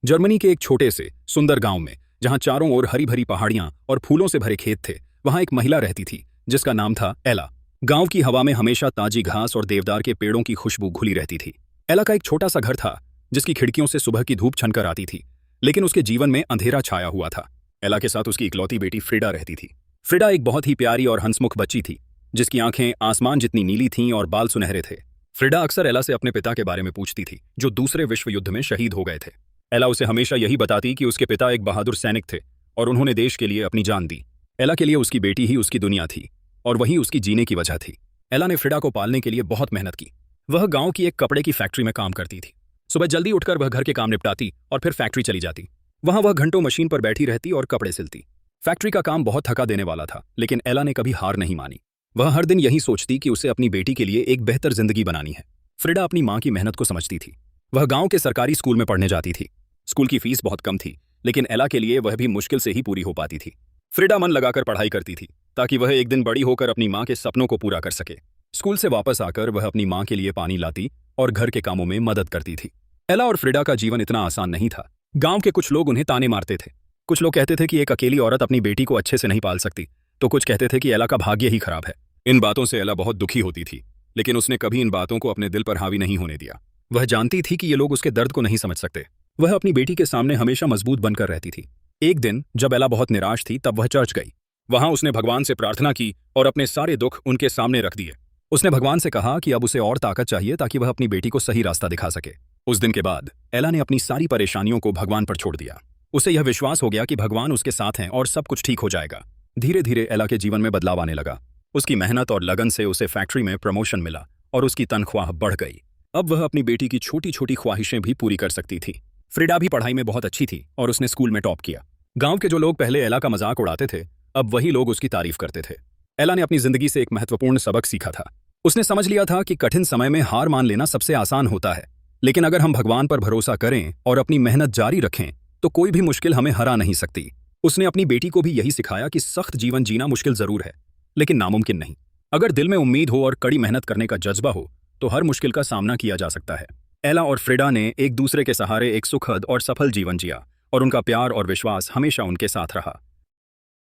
Germany के एक छोटे से सुंदर गांव में, जहां चारों ओर हरी भरी पहाड़ियां और फूलों से भरे खेत थे, वहां एक महिला रहती थी जिसका नाम था एला। गांव की हवा में हमेशा ताजी घास और देवदार के पेड़ों की खुशबू घुली रहती थी। एला का एक छोटा सा घर था जिसकी खिड़कियों से सुबह की धूप छनकर आती थी, लेकिन उसके जीवन में अंधेरा छाया हुआ था। एला के साथ उसकी इकलौती बेटी फ्रिडा रहती थी। फ्रिडा एक बहुत ही प्यारी और हंसमुख बच्ची थी जिसकी आंखें आसमान जितनी नीली थीं और बाल सुनहरे थे। फ्रिडा अक्सर एला से अपने पिता के बारे में पूछती थी, जो दूसरे विश्व युद्ध में शहीद हो गए थे। एला उसे हमेशा यही बताती कि उसके पिता एक बहादुर सैनिक थे और उन्होंने देश के लिए अपनी जान दी। एला के लिए उसकी बेटी ही उसकी दुनिया थी और वही उसकी जीने की वजह थी। एला ने फ्रिडा को पालने के लिए बहुत मेहनत की। वह गांव की एक कपड़े की फैक्ट्री में काम करती थी। सुबह जल्दी उठकर वह घर के काम निपटाती और फिर फैक्ट्री चली जाती। वहां वह घंटों मशीन पर बैठी रहती और कपड़े सिलती। फैक्ट्री का काम बहुत थका देने वाला था, लेकिन एला ने कभी हार नहीं मानी। वह हर दिन यही सोचती कि उसे अपनी बेटी के लिए एक बेहतर जिंदगी बनानी है। फ्रिडा अपनी मां की मेहनत को समझती थी। वह गांव के सरकारी स्कूल में पढ़ने जाती थी। स्कूल की फीस बहुत कम थी, लेकिन एला के लिए वह भी मुश्किल से ही पूरी हो पाती थी। फ्रिडा मन लगाकर पढ़ाई करती थी ताकि वह एक दिन बड़ी होकर अपनी मां के सपनों को पूरा कर सके। स्कूल से वापस आकर वह अपनी मां के लिए पानी लाती और घर के कामों में मदद करती थी। एला और फ्रिडा का जीवन इतना आसान नहीं था। गांव के कुछ लोग उन्हें ताने मारते थे। कुछ लोग कहते थे कि एक अकेली औरत अपनी बेटी को अच्छे से नहीं पाल सकती, तो कुछ कहते थे कि एला का भाग्य ही खराब है। इन बातों से एला बहुत दुखी होती थी, लेकिन उसने कभी इन बातों को अपने दिल पर हावी नहीं होने दिया। वह जानती थी कि ये लोग उसके दर्द को नहीं समझ सकते। वह अपनी बेटी के सामने हमेशा मजबूत बनकर रहती थी। एक दिन जब एला बहुत निराश थी, तब वह चर्च गई। वहां उसने भगवान से प्रार्थना की और अपने सारे दुख उनके सामने रख दिए। उसने भगवान से कहा कि अब उसे और ताकत चाहिए ताकि वह अपनी बेटी को सही रास्ता दिखा सके। उस दिन के बाद एला ने अपनी सारी परेशानियों को भगवान पर छोड़ दिया। उसे यह विश्वास हो गया कि भगवान उसके साथ हैं और सब कुछ ठीक हो जाएगा। धीरे धीरे एला के जीवन में बदलाव आने लगा। उसकी मेहनत और लगन से उसे फैक्ट्री में प्रमोशन मिला और उसकी तनख्वाह बढ़ गई। अब वह अपनी बेटी की छोटी छोटी ख्वाहिशें भी पूरी कर सकती थी। फ्रिडा भी पढ़ाई में बहुत अच्छी थी और उसने स्कूल में टॉप किया। गांव के जो लोग पहले एला का मजाक उड़ाते थे, अब वही लोग उसकी तारीफ करते थे। एला ने अपनी जिंदगी से एक महत्वपूर्ण सबक सीखा था। उसने समझ लिया था कि कठिन समय में हार मान लेना सबसे आसान होता है, लेकिन अगर हम भगवान पर भरोसा करें और अपनी मेहनत जारी रखें तो कोई भी मुश्किल हमें हरा नहीं सकती। उसने अपनी बेटी को भी यही सिखाया कि सख्त जीवन जीना मुश्किल जरूर है, लेकिन नामुमकिन नहीं। अगर दिल में उम्मीद हो और कड़ी मेहनत करने का जज्बा हो तो हर मुश्किल का सामना किया जा सकता है। एला और फ्रिडा ने एक दूसरे के सहारे एक सुखद और सफल जीवन जिया और उनका प्यार और विश्वास हमेशा उनके साथ रहा।